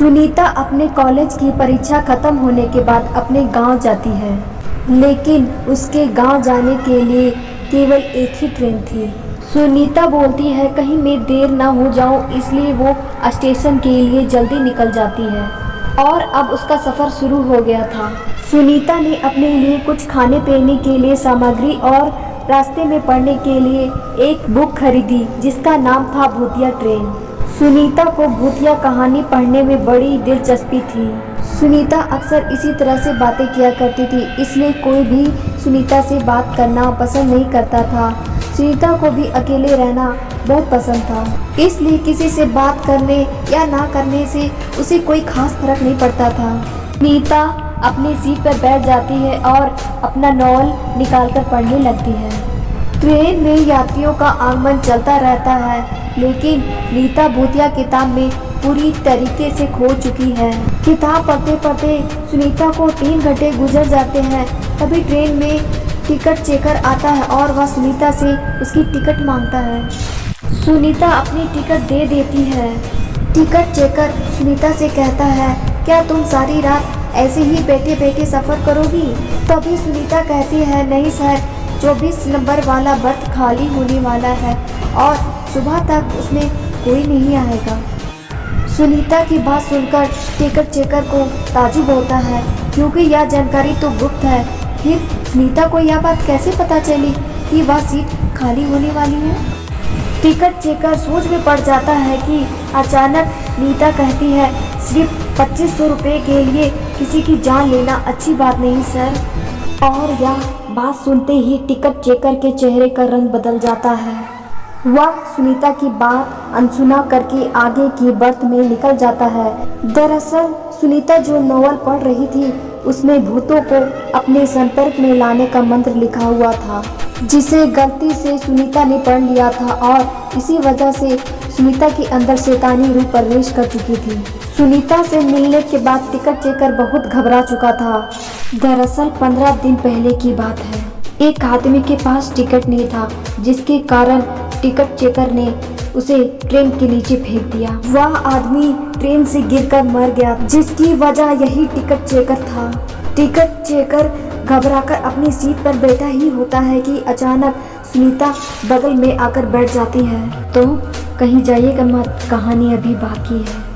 सुनीता अपने कॉलेज की परीक्षा खत्म होने के बाद अपने गांव जाती है, लेकिन उसके गांव जाने के लिए केवल एक ही ट्रेन थी। सुनीता बोलती है कहीं मैं देर ना हो जाऊं, इसलिए वो स्टेशन के लिए जल्दी निकल जाती है और अब उसका सफ़र शुरू हो गया था। सुनीता ने अपने लिए कुछ खाने पीने के लिए सामग्री और रास्ते में पढ़ने के लिए एक बुक खरीदी जिसका नाम था भूतिया ट्रेन। सुनीता को भूतिया कहानी पढ़ने में बड़ी दिलचस्पी थी। सुनीता अक्सर इसी तरह से बातें किया करती थी, इसलिए कोई भी सुनीता से बात करना पसंद नहीं करता था। सुनीता को भी अकेले रहना बहुत पसंद था, इसलिए किसी से बात करने या ना करने से उसे कोई खास फर्क नहीं पड़ता था। सुनीता अपनी सीट पर बैठ जाती है और अपना नॉवल निकालकर पढ़ने लगती है। ट्रेन में यात्रियों का आगमन चलता रहता है, लेकिन नीता भूतिया किताब में पूरी तरीके से खो चुकी है। किताब पढ़ते पढ़ते सुनीता को 3 घंटे गुजर जाते हैं। तभी ट्रेन में टिकट चेकर आता है और वह सुनीता से उसकी टिकट मांगता है। सुनीता अपनी टिकट दे देती है। टिकट चेकर सुनीता से कहता है, क्या तुम सारी रात ऐसे ही बैठे बैठे सफ़र करोगी? तभी सुनीता कहती है, नहीं सर, 24 नंबर वाला बर्थ खाली होने वाला है और सुबह तक उसमें कोई नहीं आएगा। सुनीता की बात सुनकर टिकट चेकर को ताजुब होता है, क्योंकि यह जानकारी तो गुप्त है। फिर सुनीता को यह बात कैसे पता चली कि वह सीट खाली होने वाली है? टिकट चेकर सोच में पड़ जाता है कि अचानक नीता कहती है, सिर्फ 2500 रुपये के लिए किसी की जान लेना अच्छी बात नहीं सर। और यह बात सुनते ही टिकट चेकर के चेहरे का रंग बदल जाता है। वह सुनीता की बात अनसुना करके आगे की बर्थ में निकल जाता है। दरअसल सुनीता जो नॉवल पढ़ रही थी उसमें भूतों को अपने संपर्क में लाने का मंत्र लिखा हुआ था, जिसे गलती से सुनीता ने पढ़ लिया था और इसी वजह से सुनीता के अंदर शैतानी रूह प्रवेश कर चुकी थी। सुनीता से मिलने के बाद टिकट चेकर बहुत घबरा चुका था। दरअसल 15 दिन पहले की बात है। एक आदमी के पास टिकट नहीं था, जिसके कारण टिकट चेकर ने उसे ट्रेन के नीचे फेंक दिया। वह आदमी ट्रेन से गिरकर मर गया, जिसकी वजह यही टिकट चेकर था। टिकट चेकर घबराकर अपनी सीट पर बैठा ही होता है कि अचानक सुनीता बगल में आकर बैठ जाती है। तो कहीं जाइएगा मत, कहानी अभी बाकी है।